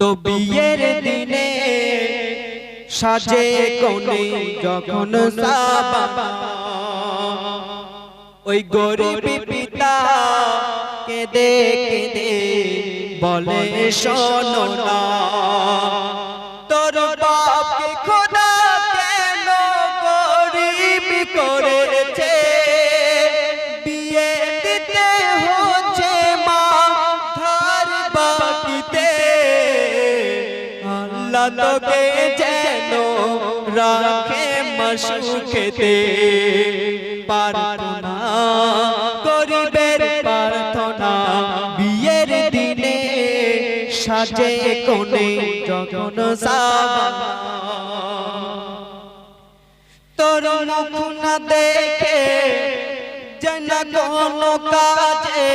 তো বিয়ের দিনে সাজে কোণে যখন সাবা ওই গরিব পিতা কেঁদে কেঁদে বলে শোনো না তোর বাপকে খোদা কেন গরিব করেছে বিয়ে দিতে হচ্ছে মা ধার বাকিতে আল্লাহ তোকে যেন রাখে মশুকেতে প্রার্থনা গরিবের প্রার্থনা বিয়ের দিনে সাজে কোণে যখন সাবা তোর মুখ না দেখে যেন কোনো কাজে